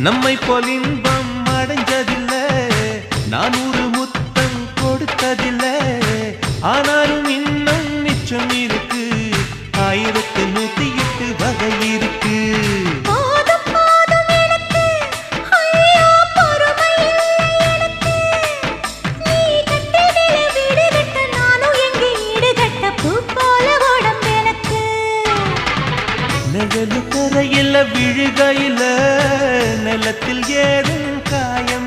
நம்மை போல் இன்பம் அடைஞ்சதில்லை, நான் ஒரு முத்தம் கொடுத்ததில்லை. ஆனாலும் இன்னும் மிச்சம் இருக்கு, 1108 வகை இருக்கு. நிழலு கரையில விழுகையில நிலத்தில் ஏதும் காயம்